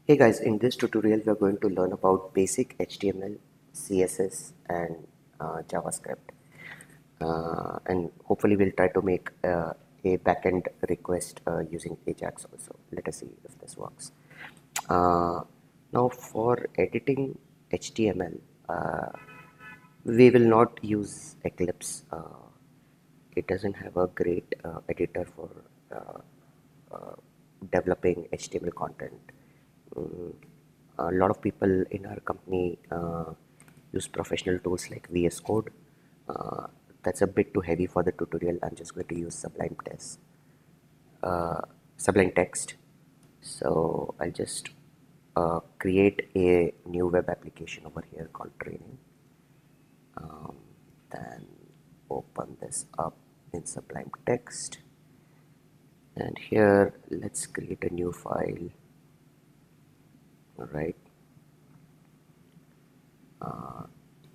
Hey guys, in this tutorial we are going to learn about basic HTML, CSS and JavaScript, and hopefully we'll try to make a backend request using Ajax also. Let us see if this works. Uh, Now for editing HTML, we will not use Eclipse. It doesn't have a great editor for uh, uh, developing HTML content. Mm, a lot of people in our company use professional tools like VS Code. Uh, that's a bit too heavy for the tutorial. I'm just going to use Sublime Text. So I'll just create a new web application over here called training. Then open this up in Sublime Text, and here let's create a new file. All right,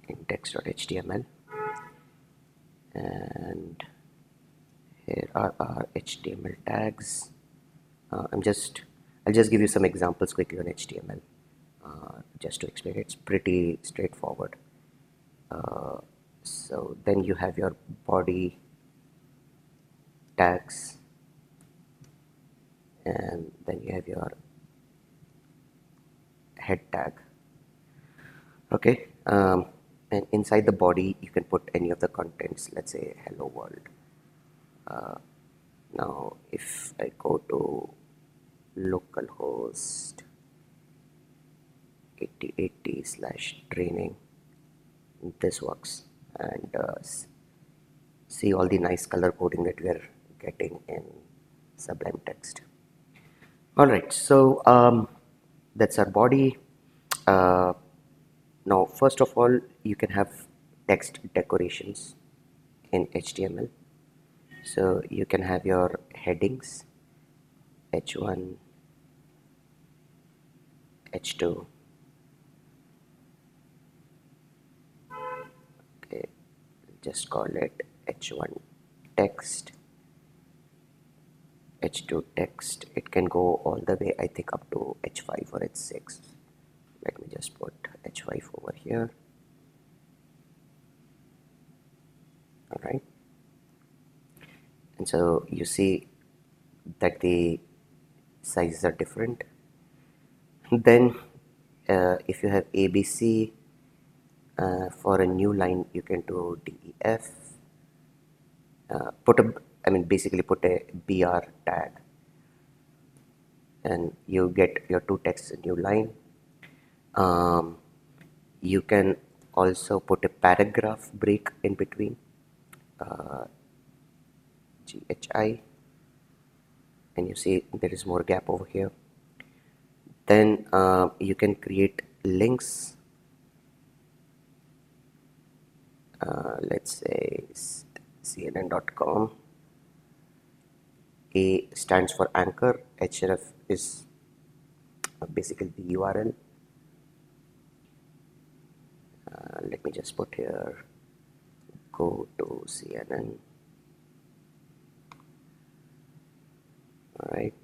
index.html, and here are our HTML tags. I'll just give you some examples quickly on HTML, just to explain. It's pretty straightforward. So then you have your body tags, and then you have your head tag. Okay, and inside the body you can put any of the contents. Let's say hello world. Now if I go to localhost 8080/training, this works, and see all the nice color coding that we are getting in Sublime Text. All right, so that's our body. uh, Now first of all, you can have text decorations in HTML. So you can have your headings h1, h2. Okay, just call it h1 text, h2 text. It can go all the way, I think, up to h5 or h6. Let me just put h5 over here. All right, and so you see that the sizes are different. Then if you have ABC, for a new line you can do DEF, basically put a BR tag, and you get your two texts in new line. You can also put a paragraph break in between, GHI, and you see there is more gap over here. Then you can create links. Let's say CNN.com. A stands for anchor, href is basically the URL. Let me just put here, go to CNN. All right.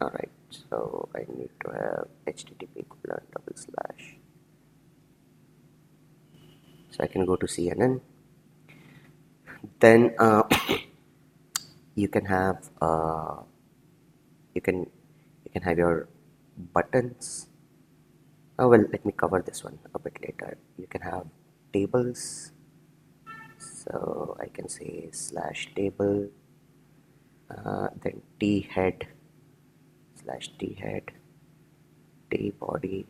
All right, so I need to have http:// so I can go to CNN. Then you can have you can have your buttons. Oh well, let me cover this one a bit later. You can have tables, so I can say /table, then t head/t t-body.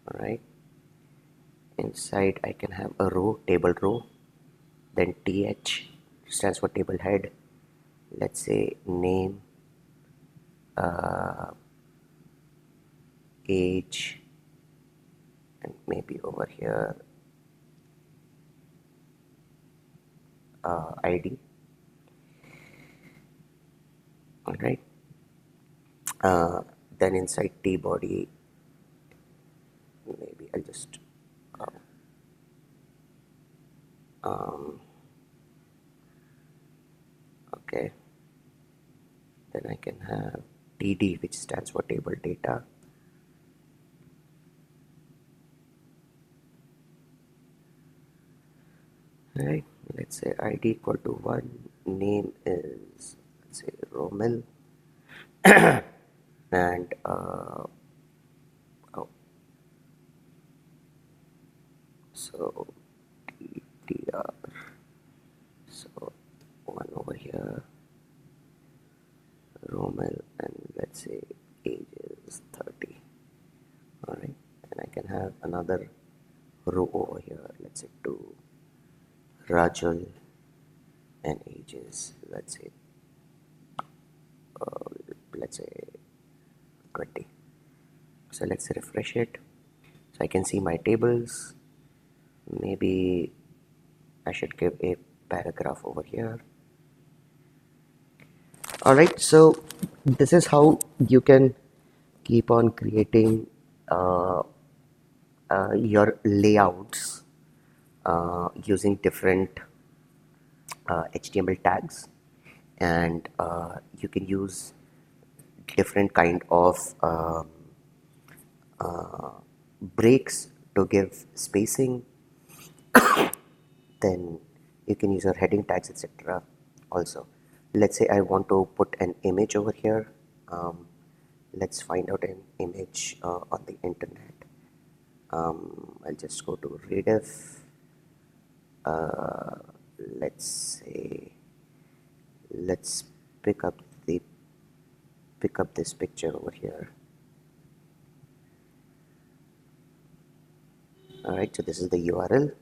All right, inside I can have a row, table row, then th stands for table head. Let's say name, age, and maybe over here ID. All right. Then inside t-body, maybe I'll just okay. Then I can have TD, which stands for table data. Right, let's say ID equal to 1, name is, let's say, Romel, and oh, so TTR, so 1 over here, Romel, and let's say age is 30. Alright, and I can have another row over here, let's say 2, Rajul, and age is, let's say 20. So let's refresh it, so I can see my tables. Maybe I should give a paragraph over here. Alright, so this is how you can keep on creating your layouts using different HTML tags, and you can use different kind of breaks to give spacing. Then you can use your heading tags, etc. Also, let's say I want to put an image over here. Let's find out an image on the internet. I'll just go to Rediff. Let's say, let's pick up this picture over here. All right, so this is the URL.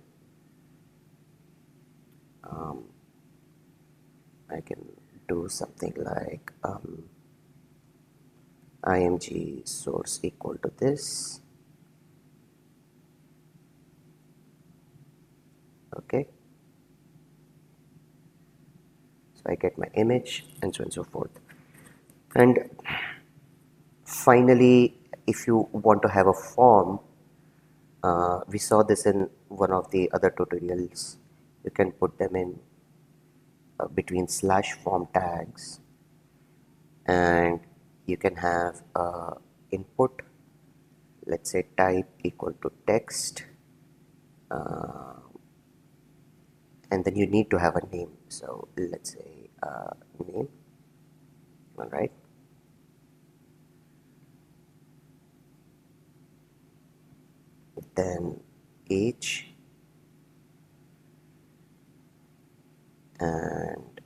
I can do something like img source equal to this. Okay, so I get my image, and so on and so forth. And finally, if you want to have a form, we saw this in one of the other tutorials, you can put them in between slash form tags, and you can have input, let's say type equal to text, and then you need to have a name, so let's say name. All right, then age, and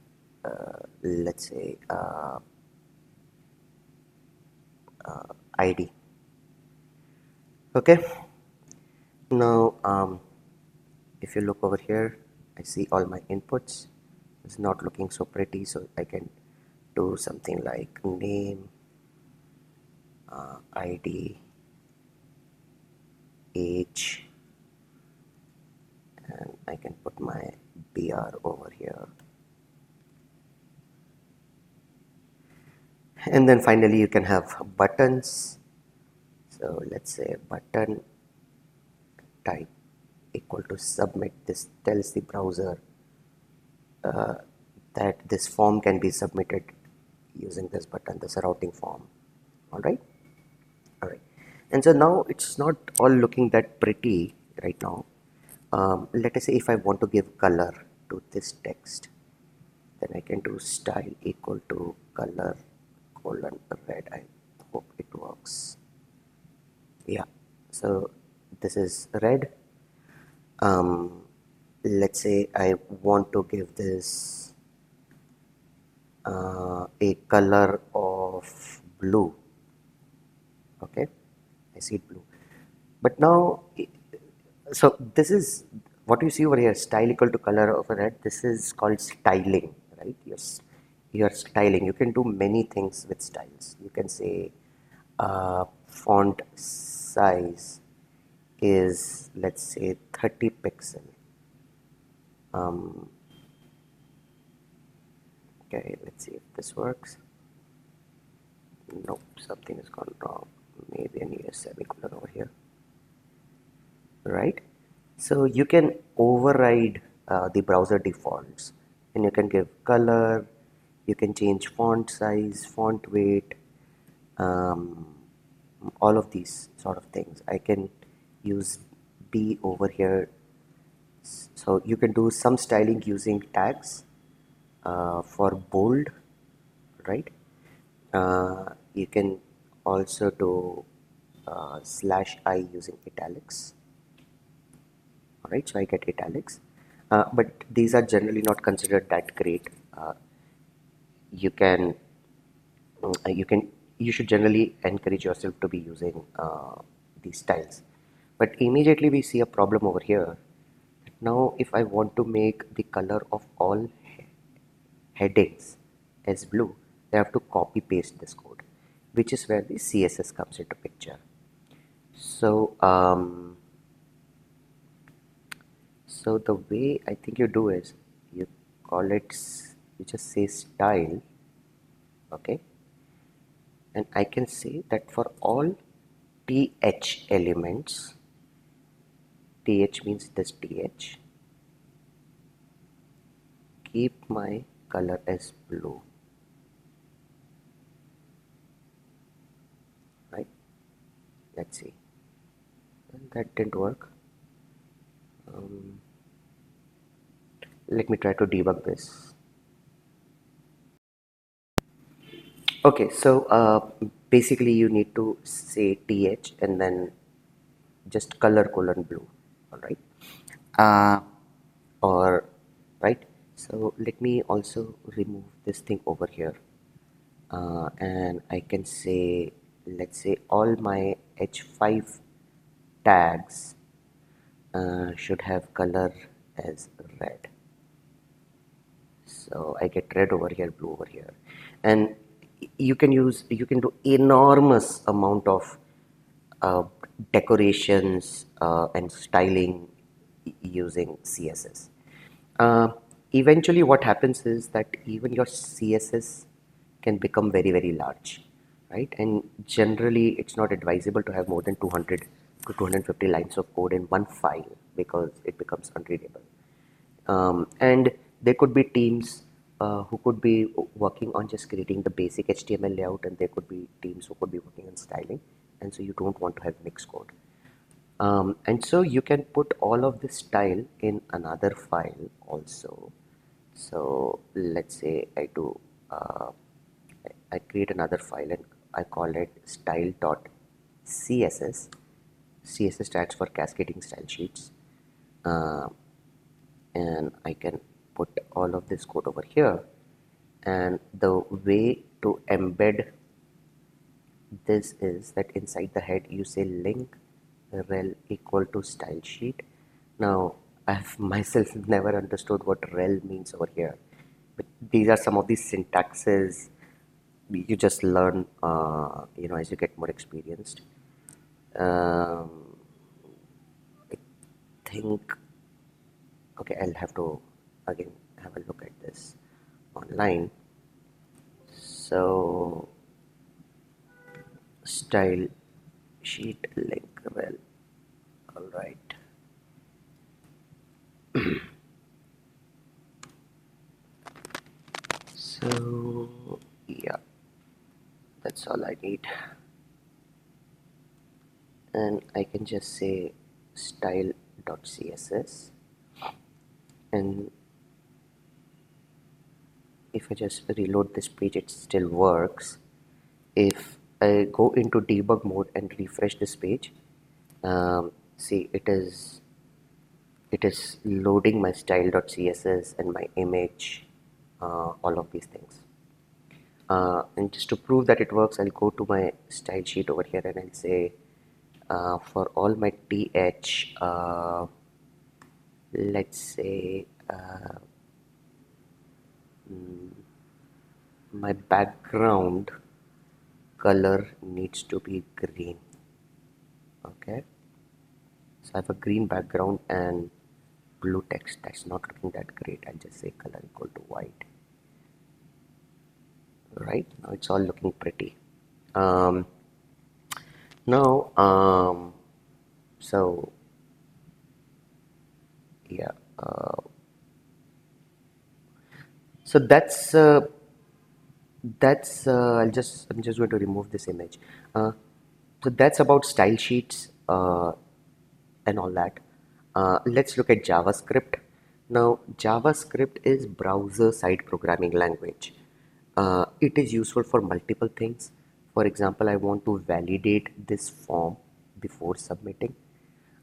let's say ID. Okay, now if you look over here, I see all my inputs. It's not looking so pretty, so I can do something like name, ID, age, and I can put my BR over here. And then finally you can have buttons. So let's say button type equal to submit. This tells the browser that this form can be submitted using this button, this routing form. All right. And so now it's not all looking that pretty right now. Let us say if I want to give color to this text, then I can do style equal to color colon red. I hope it works. Yeah, so this is red. Let's say I want to give this a color of blue. Okay, I see blue. But now, so this is what you see over here, style equal to color of red. This is called styling, right? Yes, you're styling. You can do many things with styles. You can say font size is, let's say, 30 pixel. Okay, let's see if this works. Nope, something has gone wrong. Maybe I need a semicolon over here. Right? So you can override the browser defaults, and you can give color, You can change font size, font weight, um, all of these sort of things. I can use B over here. So you can do some styling using tags for bold, right? You can also do /I using italics. All right, so I get italics, but these are generally not considered that great. You can you should generally encourage yourself to be using these styles. But immediately we see a problem over here. Now if I want to make the color of all headings as blue, I have to copy paste this code, which is where the CSS comes into picture. So the way I think you do is you call it, you just say style, okay, and I can say that for all th elements, th means this th, keep my color as blue, right? Let's see. Well, that didn't work. Let me try to debug this. Okay, so basically you need to say th and then just color colon blue, all right? Uh, or right, so let me also remove this thing over here, and I can say, let's say all my h5 tags should have color as red. So I get red over here, blue over here, and you can do enormous amount of uh, decorations and styling using CSS. Uh, Eventually what happens is that even your CSS can become very, very large, right? And generally it's not advisable to have more than 200 to 250 lines of code in one file because it becomes unreadable. And there could be teams who could be working on just creating the basic HTML layout, and there could be teams who could be working on styling, and so you don't want to have mixed code. And so you can put all of this style in another file also. So let's say I create another file and I call it style.css. CSS stands for cascading style sheets. Uh, and I can put all of this code over here, and the way to embed this is that inside the head you say link rel equal to style sheet. Now I've myself never understood what rel means over here, but these are some of these syntaxes you just learn as you get more experienced. um, I think, okay, I'll have to again have a look at this online. So style sheet link rel, all right. So yeah, that's all I need, and I can just say style.css, and if I just reload this page it still works. If I go into debug mode and refresh this page, see it is loading my style.css and my image, all of these things. And just to prove that it works, I'll go to my style sheet over here and I'll say for all my th, let's say my background color needs to be green. Okay, so I have a green background and blue text. That's not looking that great. I'll just say color equal to white. Right now it's all looking pretty. um, Now so yeah, so that's that's I'm just going to remove this image. So that's about style sheets and all that. Let's look at JavaScript. Now, JavaScript is browser-side programming language. It is useful for multiple things. For example, I want to validate this form before submitting,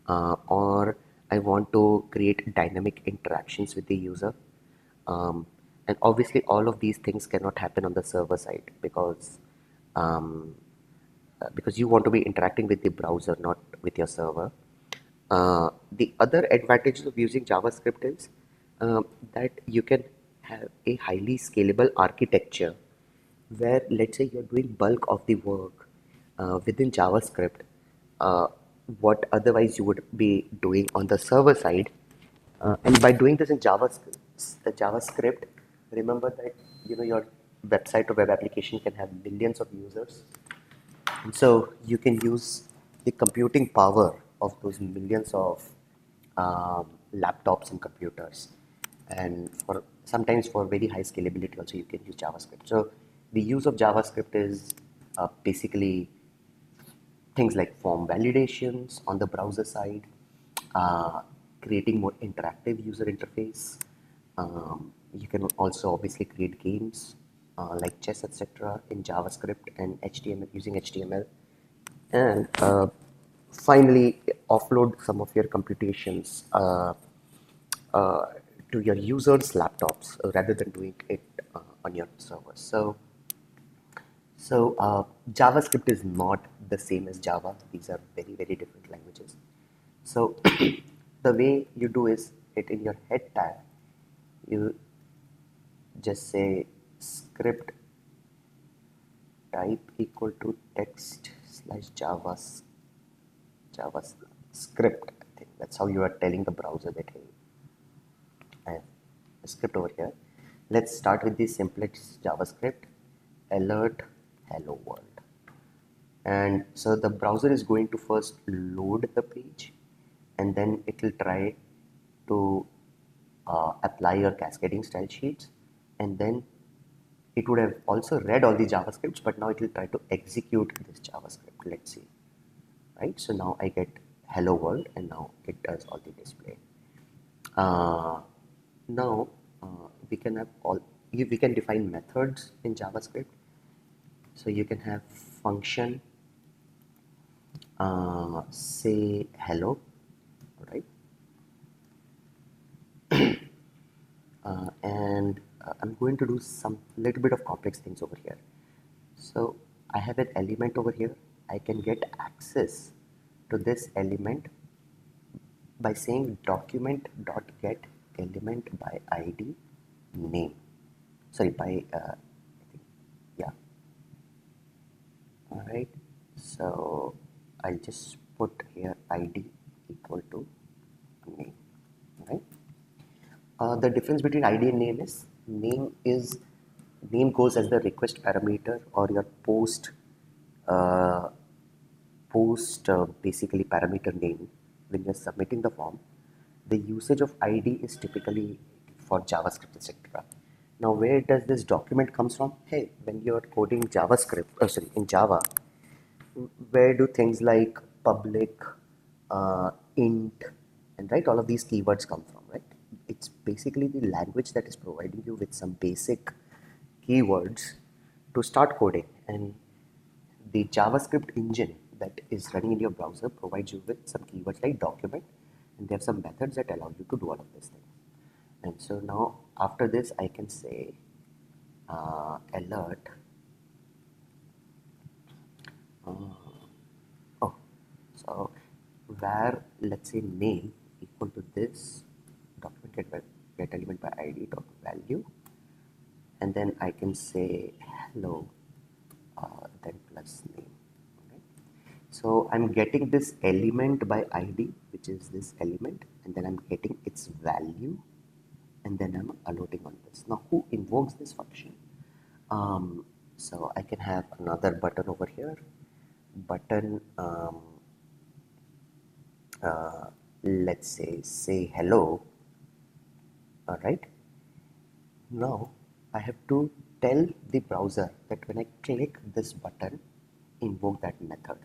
or I want to create dynamic interactions with the user. Um, and obviously, all of these things cannot happen on the server side um, because you want to be interacting with the browser, not with your server. The other advantages of using JavaScript is that you can have a highly scalable architecture where, let's say, you're doing bulk of the work within JavaScript, uh, what otherwise you would be doing on the server side. And by doing this in JavaScript, remember that your website or web application can have millions of users, and so you can use the computing power of those millions of laptops and computers. And for sometimes for very high scalability also you can use JavaScript. So the use of JavaScript is basically things like form validations on the browser side, uh, creating more interactive user interface. You can also obviously create games like chess, etc., in JavaScript and HTML using HTML, and finally offload some of your computations uh, to your users' laptops rather than doing it on your servers. So JavaScript is not the same as Java. These are very, very different languages. So the way you do is it in your head tag, you just say script type equal to text slash JavaScript. I think that's how you are telling the browser that, hey, I have a script over here. Let's start with the simplest JavaScript, alert hello world. And so the browser is going to first load the page, and then it will try to apply your cascading style sheets, and then it would have also read all the JavaScripts, but now it will try to execute this JavaScript. Let's see, right? So now I get hello world, and now it does all the display. Uh, Now we can have we can define methods in JavaScript. So you can have function say hello, right? And I'm going to do some little bit of complex things over here. So I have an element over here. I can get access to this element by saying document dot get element by id name. Sorry, by I think, yeah. All right. So I'll just put here id equal to name. Right. The difference between id and name goes as the request parameter or your uh, post basically parameter name when you're submitting the form. The usage of id is typically for JavaScript, etc. Now, where does this document comes from? Hey, when you're coding JavaScript, sorry, in Java, where do things like public, int, and right, all of these keywords come from, right? It's basically the language that is providing you with some basic keywords to start coding, and the JavaScript engine that is running in your browser provides you with some keywords like document, and there are some methods that allow you to do all of these things. And so now after this, I can say alert. Oh, so where, let's say, name equal to this document get element by id dot value, and then I can say hello, then plus name. Okay. So I'm getting this element by id, which is this element, and then I'm getting its value, and then I'm allotting on this. Now, who invokes this function? So I can have another button over here, button, let's say hello. All right. Now I have to tell the browser that when I click this button, invoke that method.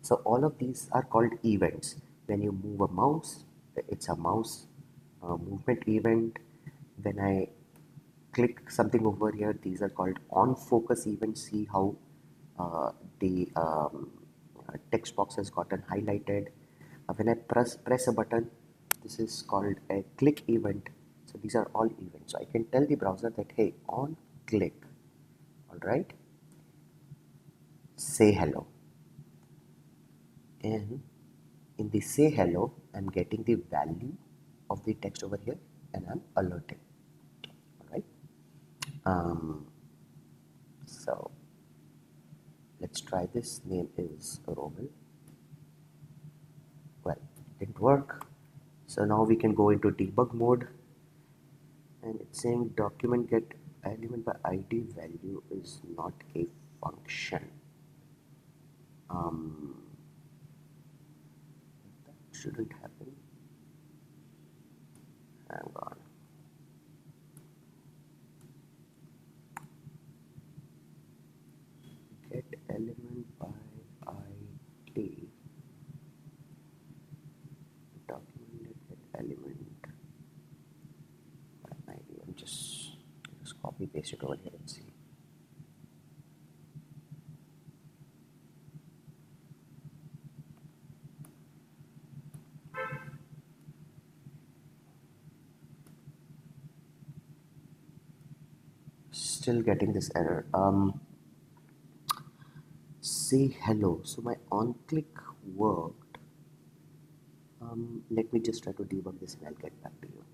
So all of these are called events. When you move a mouse, it's a mouse movement event. When I click something over here, these are called on focus events. See how the text box has gotten highlighted. When I press a button, this is called a click event. So these are all events. So I can tell the browser that, hey, on click, all right, say hello. And in the say hello, I'm getting the value of the text over here and I'm alerting. All right. So let's try this. Name is Romel. Well, it didn't work. So now we can go into debug mode, and it's saying document get element by ID value is not a function. That shouldn't happen. Hang on. Get element by ID. Document get element by ID. I'm just copy paste it over here and see. Still getting this error. Say hello. So my on click worked. Let me just try to debug this and I'll get back to you.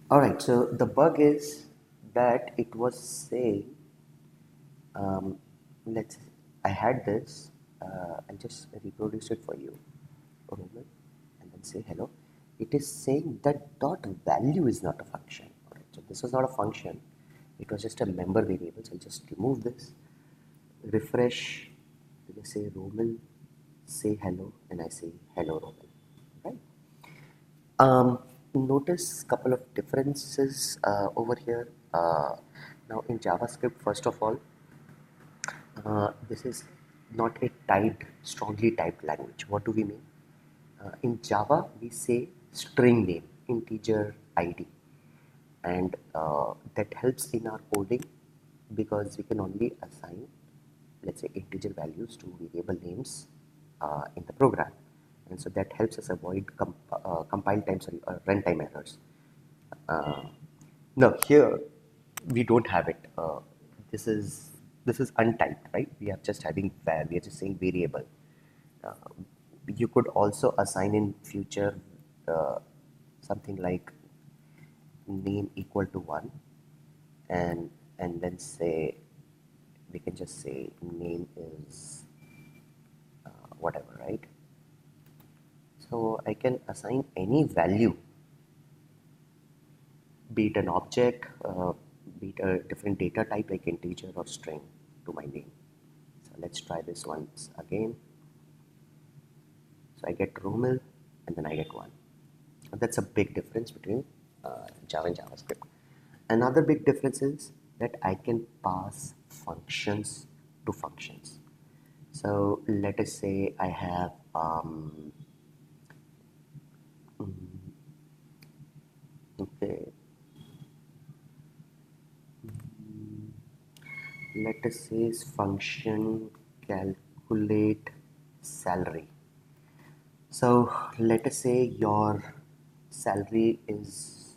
All right, so the bug is that it was saying, let's, I had this, I'll just reproduce it for you, Roman, and then say hello. It is saying that dot value is not a function. All right, so this was not a function. It was just a member variable. So I'll just remove this, refresh, just say Roman, say hello, and I say hello, Roman, right? Notice a couple of differences over here. Now in JavaScript, first of all, this is not a typed, strongly typed language. What do we mean? In Java, we say string name, integer ID, and that helps in our coding because we can only assign, let's say, integer values to variable names in the program, and so that helps us avoid compile time, sorry, runtime errors. Uh, no, here we don't have it. This is untyped, right? We are just having var. We are just saying variable. Uh, you could also assign in future uh, something like name equal to 1, and then say we can just say name is whatever, right? So I can assign any value, be it an object, be it a different data type like integer or string, to my name. So let's try this once again. So I get Romel and then I get 1. That's a big difference between Java and JavaScript. Another big difference is that I can pass functions to functions. So let us say I have okay, let us say function calculate salary. So let us say your salary is,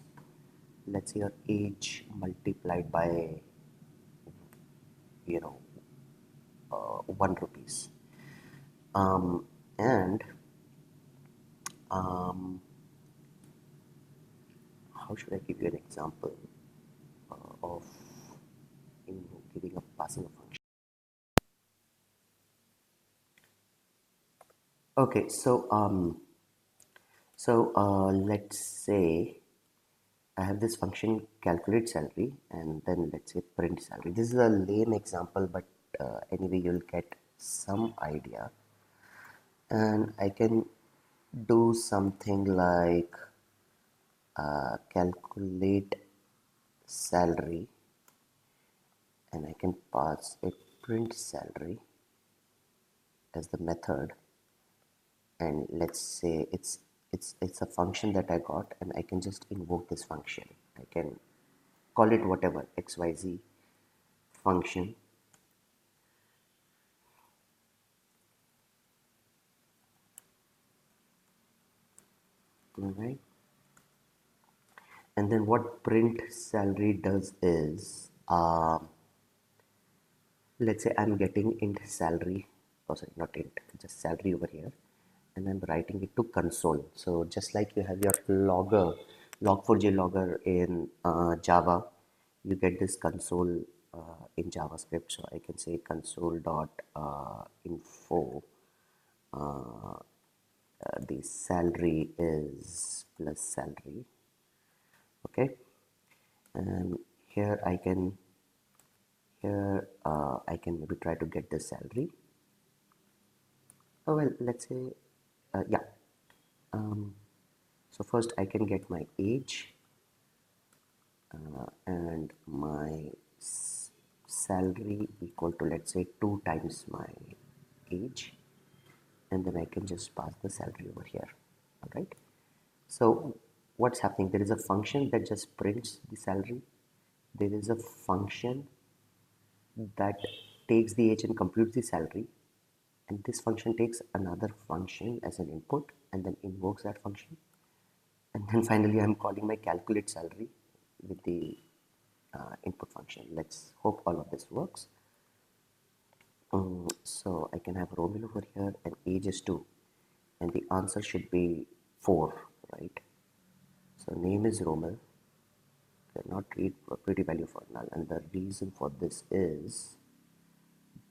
let's say, your age multiplied by, you know, 1 rupees. And how should I give you an example of giving a passing a function? Okay, so let's say I have this function calculate salary and then let's say print salary. This is a lame example, but anyway, you'll get some idea. And I can do something like calculate salary, and I can pass a print salary as the method, and let's say it's a function that I got, and I can just invoke this function. I can call it whatever, xyz function, all right. And then what print salary does is, let's say I'm getting int salary, oh sorry, not int, just salary over here, and I'm writing it to console. So just like you have your logger, log4j logger in Java, you get this console in JavaScript. So I can say console dot info, the salary is plus salary, okay. And here I can maybe try to get the salary. Oh well, let's say yeah. So first I can get my age and my salary equal to, let's say, 2 times my age, and then I can just pass the salary over here. All right. So what's happening? There is a function that just prints the salary. There is a function that takes the age and computes the salary, and this function takes another function as an input and then invokes that function, and then finally I'm calling my calculate salary with the input function. Let's hope all of this works. So I can have Romil over here and age is 2, and the answer should be 4, right? So name is Romil, cannot read property value for null, and the reason for this is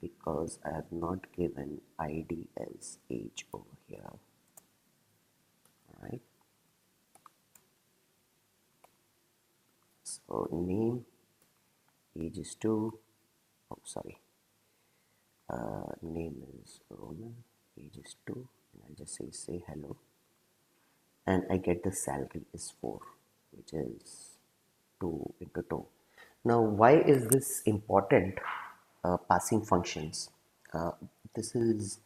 because I have not given ID as age over here, right? So name, age is 2, oh sorry, name is Roman, age is 2, and I'll just say hello, and I get the salary is 4, which is 2 into 2. Now why is this important, passing functions? This is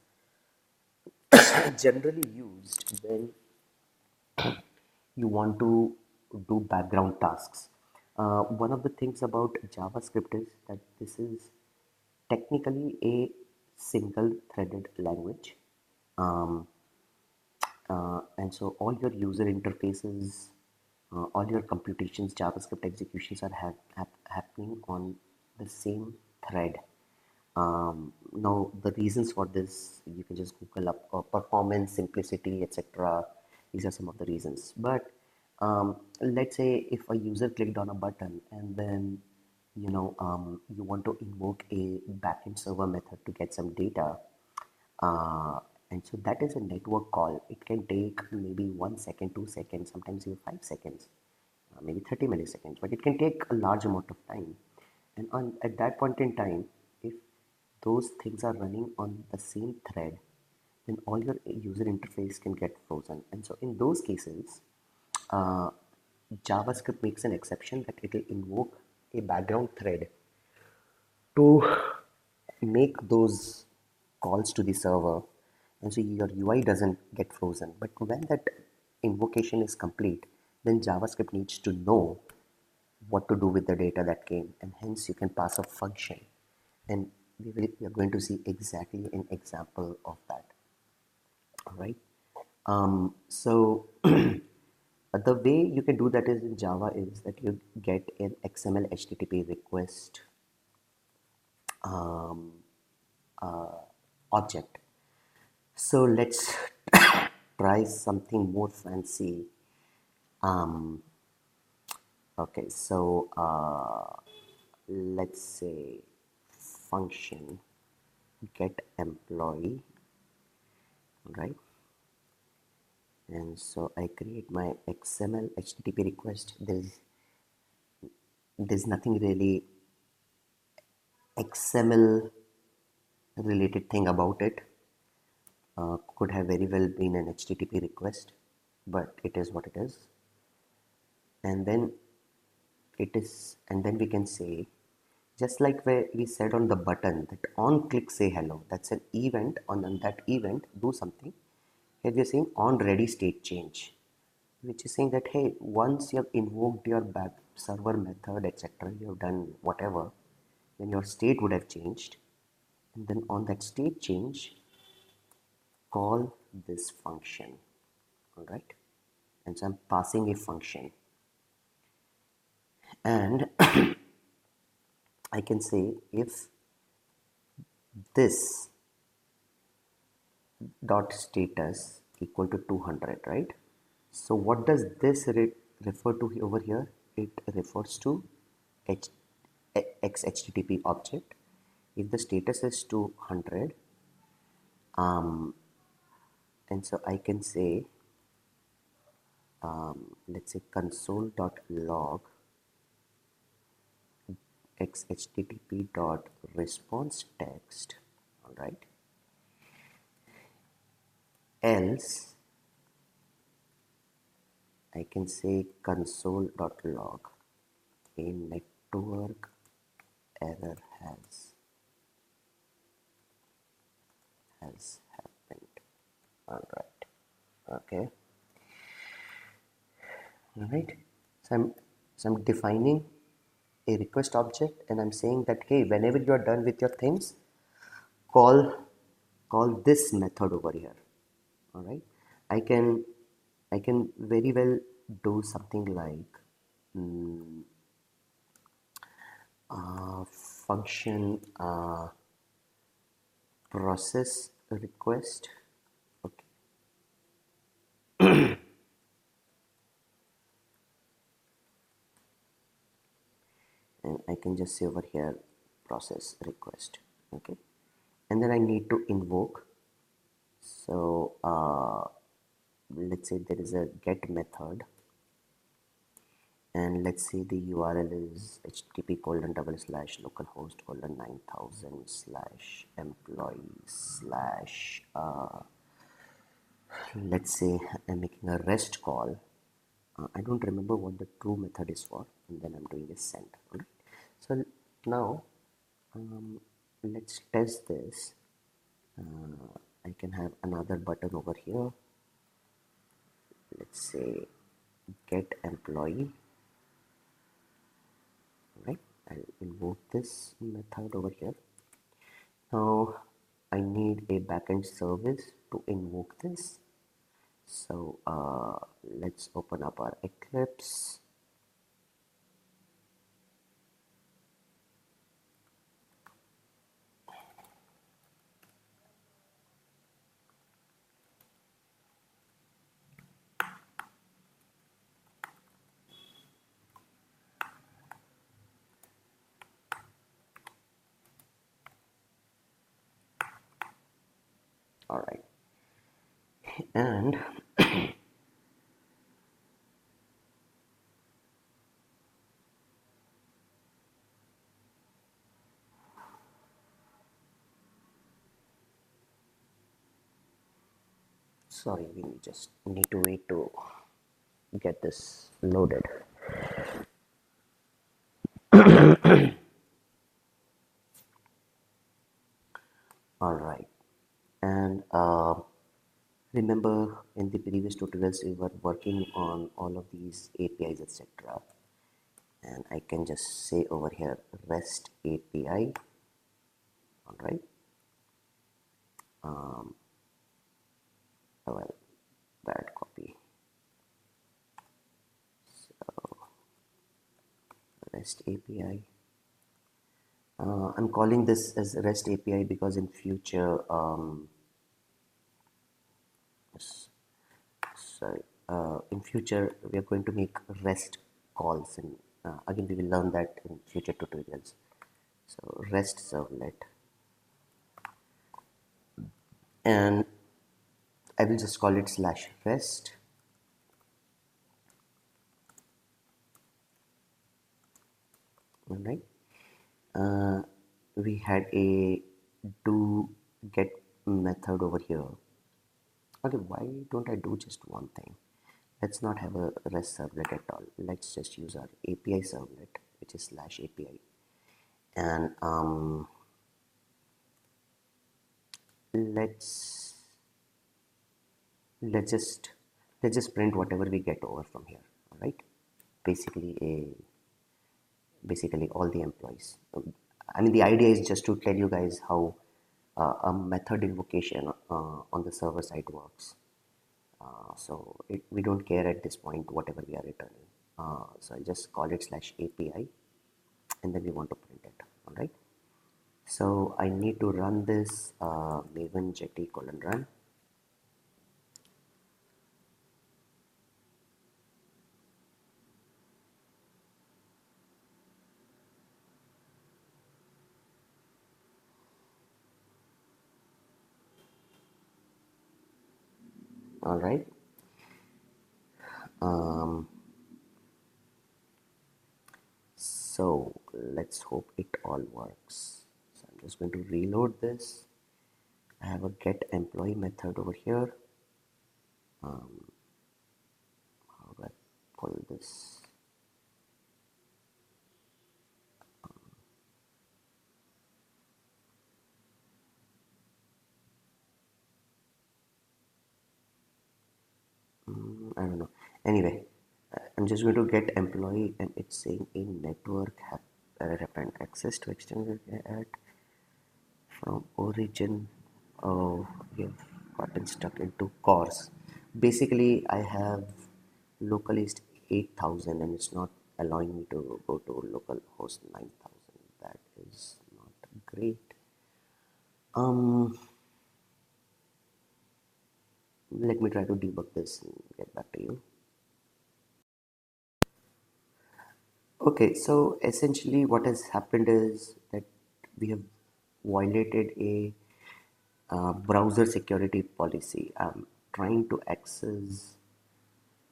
generally used when you want to do background tasks. One of the things about JavaScript is that this is technically a single threaded language. Um, and so all your user interfaces, all your computations, JavaScript executions are happening on the same thread. Now the reasons for this, you can just Google up performance, simplicity, etc. These are some of the reasons. But let's say if a user clicked on a button and then you want to invoke a backend server method to get some data, uh, and so that is a network call. It can take maybe 1 second, 2 seconds, sometimes even 5 seconds, maybe 30 milliseconds, but it can take a large amount of time. And at that point in time, if those things are running on the same thread, then all your user interface can get frozen. And so in those cases, uh, JavaScript makes an exception that it will invoke a background thread to make those calls to the server, and so your UI doesn't get frozen. But when that invocation is complete, then JavaScript needs to know what to do with the data that came, and hence you can pass a function, and we are going to see exactly an example of that. All right. So the way you can do that is in Java is that you get an XML HTTP request object. So let's try something more fancy. Okay, so let's say function get employee, right? And so I create my XML HTTP request. There's nothing really XML related thing about it. Could have very well been an HTTP request, but it is what it is. and then we can say, just like where we said on the button that on click say hello, that's an event. On that event do something. Here we are saying on ready state change, which is saying that hey, once you have invoked your back server method, etc., you have done whatever, then your state would have changed, and then on that state change call this function. All right, and so I'm passing a function, and I can say if this dot status equal to 200, right? So what does this refer to over here? It refers to H XHTTP object. If the status is 200, and so I can say, let's say console.log xhttp dot response text. All right. Else I can say console.log a network error has happened. All right. Okay. All right. So I'm defining a request object, and I'm saying that hey, whenever you are done with your things, call this method over here. All right. I can very well do something like function process request. Okay. And I can just say over here process request. Okay, and then I need to invoke. So let's say there is a get method, and let's say the URL is http colon double slash localhost colon 9000 slash employee slash let's say I'm making a REST call. I don't remember what the true method is for, and then I'm doing a send. Right? So now let's test this. I can have another button over here. Let's say get employee. Right? I'll invoke this method over here. Now I need a backend service to invoke this. So let's open up our Eclipse. All right, and sorry, we just need to wait to get this loaded. All right, and remember in the previous tutorials we were working on all of these APIs, etc. And I can just say over here REST API. All right. Well, bad copy. So REST API. I'm calling this as REST API because in future, in future we are going to make REST calls, and again we will learn that in future tutorials. So REST servlet, and I will just call it slash REST. All right. We had a do get method over here. Okay, why don't I do just one thing? let's not have a REST servlet at all. Let's just use our API servlet, which is slash API. And let's let's just let's just print whatever we get over from here. All right, basically basically all the employees. I mean, the idea is just to tell you guys how a method invocation on the server side works. We don't care at this point whatever we are returning. So I'll just call it slash API, and then we want to print it. All right. So I need to run this maven jetty colon run. All right. So let's hope it all works. So I'm just going to reload this. I have a get employee method over here. How do I pull this? I don't know. Anyway, I'm just going to get employee, and it's saying a network append access to external at from origin. Oh, we have gotten stuck into cores. Basically, I have localhost 8000 and it's not allowing me to go to localhost 9000. That is not great. Um, Let me try to debug this and get back to you. Okay, so essentially what has happened is that we have violated a browser security policy. I'm trying to access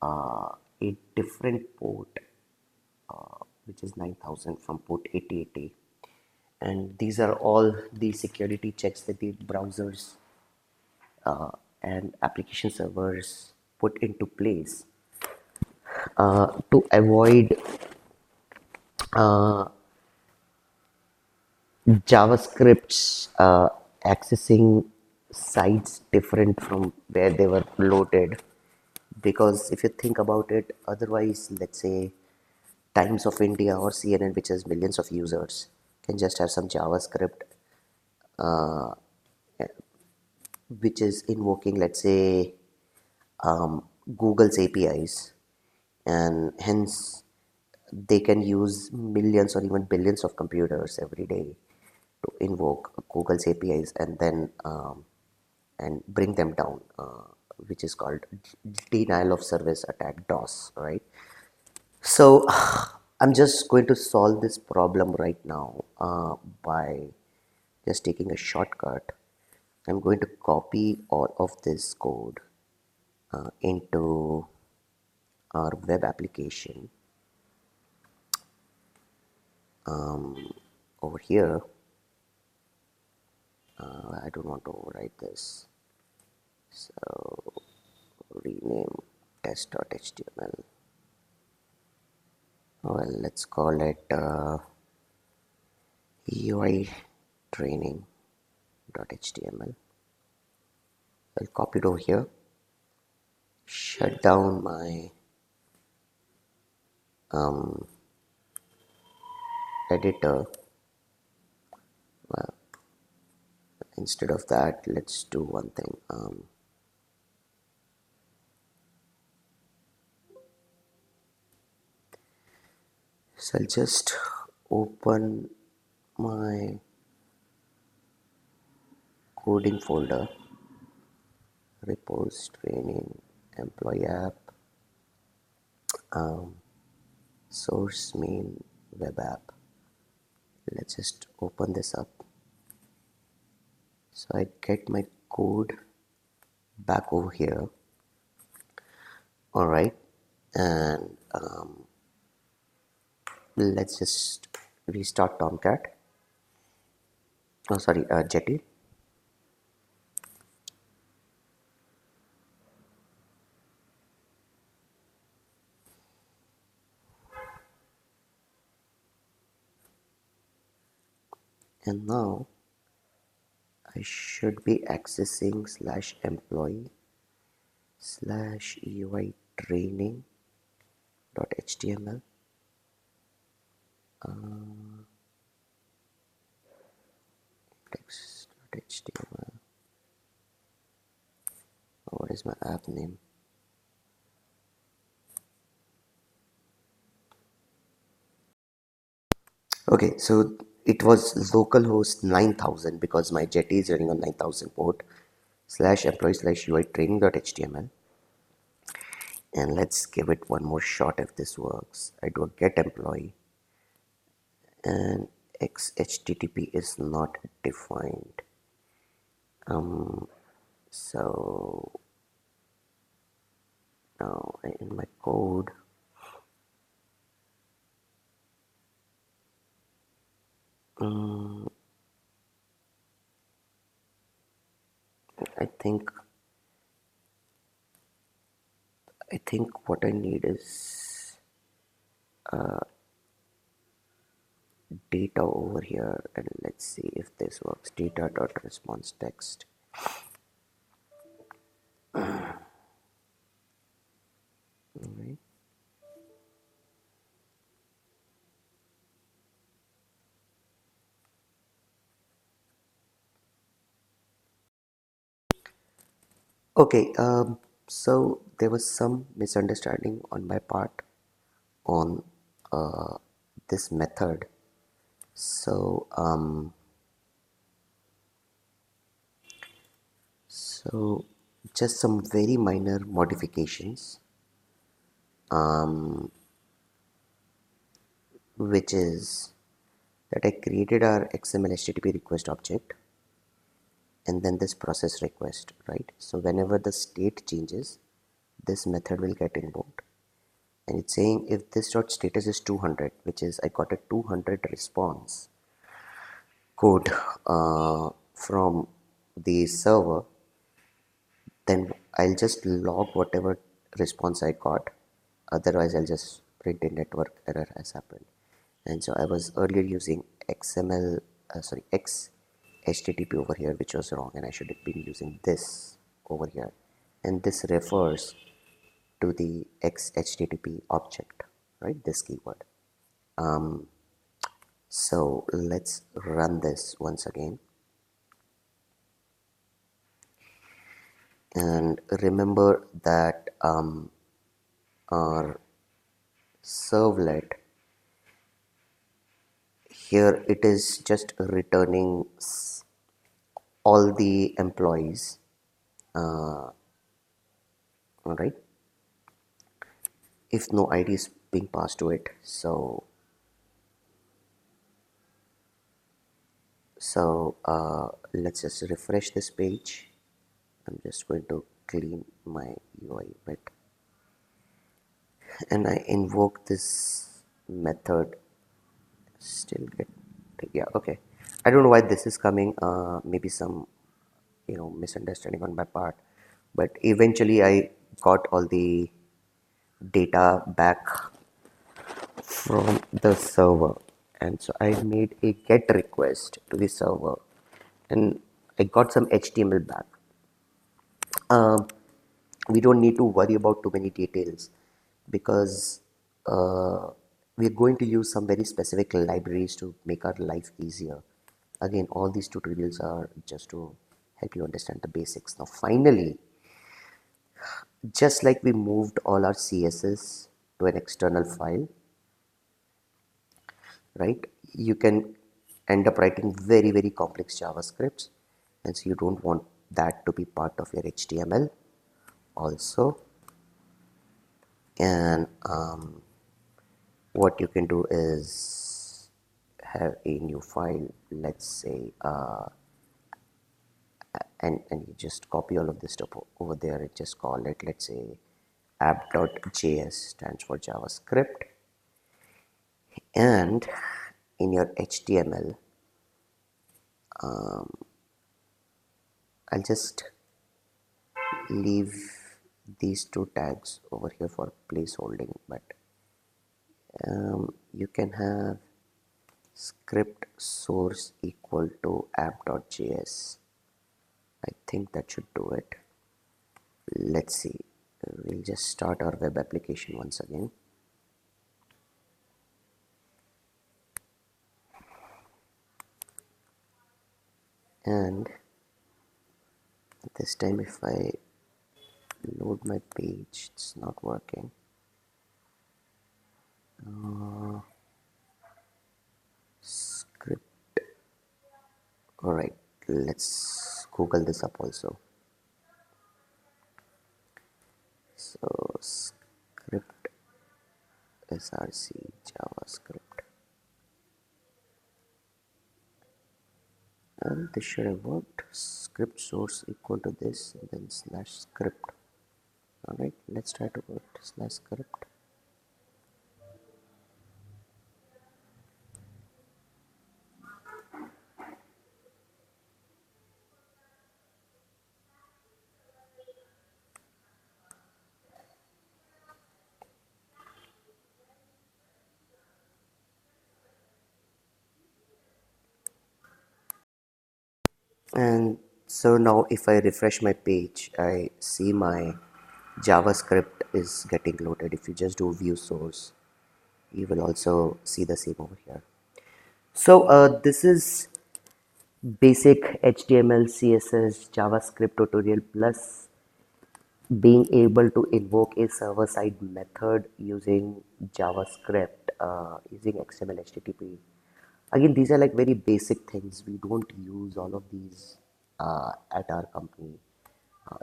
a different port, which is 9000 from port 8080. And these are all the security checks that the browsers and application servers put into place to avoid JavaScripts accessing sites different from where they were loaded. Because if you think about it, otherwise, let's say Times of India or CNN, which has millions of users, can just have some JavaScript which is invoking, let's say, Google's APIs, and hence they can use millions or even billions of computers every day to invoke Google's APIs and then and bring them down, which is called denial of service attack (DOS), right? So I'm just going to solve this problem right now by just taking a shortcut. I'm going to copy all of this code into our web application over here. I don't want to overwrite this, so rename test.html. Well, let's call it UI training.html. I'll copy it over here, shut down my editor. Well, instead of that, let's do one thing. So I'll just open my coding folder, repos, training, employee app, source main web app. Let's just open this up. So I get my code back over here. All right, and let's just restart Tomcat. Oh, sorry, Jetty. And now I should be accessing /employee /UI training .html. Text.html. What is my app name? Okay, so it was localhost 9000 because my Jetty is running on 9000 port /employee/UI training.html. And let's give it one more shot if this works. I do a get employee and xHTTP is not defined. So now in my code, I think what I need is data over here, and let's see if this works. Data.response text. Alright. Okay, so there was some misunderstanding on my part on this method. So so just some very minor modifications, which is that I created our XML HTTP request object and then this process request, right? So whenever the state changes, this method will get invoked. And it's saying if this dot status is 200, which is I got a 200 response code from the server, then I'll just log whatever response I got. Otherwise, I'll just print a network error has happened. And so I was earlier using X HTTP over here, which was wrong, and I should have been using this over here. And this refers to the X HTTP object, right? This keyword. So let's run this once again. And remember that our servlet here, it is just returning all the employees, all right, if no ID is being passed to it. So let's just refresh this page. I'm just going to clean my UI a bit, and I invoke this method. Still get, yeah, okay. I don't know why this is coming. Maybe some misunderstanding on my part, but eventually I got all the data back from the server, and so I made a get request to the server and I got some HTML back. We don't need to worry about too many details because we're going to use some very specific libraries to make our life easier. Again, all these tutorials are just to help you understand the basics. Now finally, just like we moved all our CSS to an external file, right? You can end up writing very complex JavaScripts, and so you don't want that to be part of your HTML also. And what you can do is have a new file, let's say, and you just copy all of this stuff over there and just call it, let's say, app.js, stands for JavaScript. And in your HTML, I'll just leave these two tags over here for placeholding, but you can have script source equal to app.js. I think that should do it. Let's see. We'll just start our web application once again. And this time if I load my page, it's not working. Script. Alright, let's Google this up also. So script src javascript, and this should have worked. Script source equal to this and then slash script. Alright, let's try to put slash script. And so now if I refresh my page, I see my JavaScript is getting loaded. If you just do view source, you will also see the same over here. So this is basic HTML CSS JavaScript tutorial plus being able to invoke a server-side method using JavaScript, using XML HTTP. Again, these are like very basic things. We don't use all of these at our company.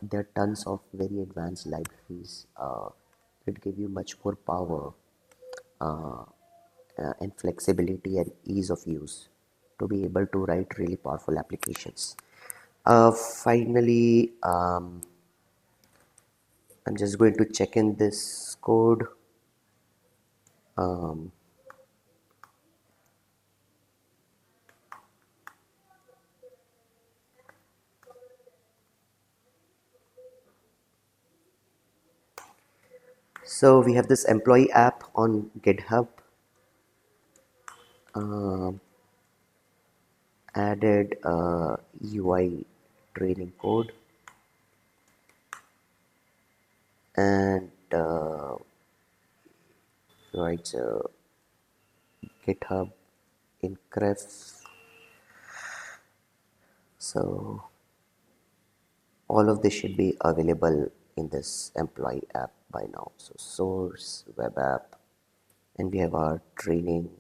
There are tons of very advanced libraries that give you much more power uh, and flexibility and ease of use to be able to write really powerful applications. Finally, I'm just going to check in this code. Um, so we have this employee app on GitHub. Um, Added UI training code, and right, so GitHub in Cref. So all of this should be available in this employee app by now. So source, web app, and we have our training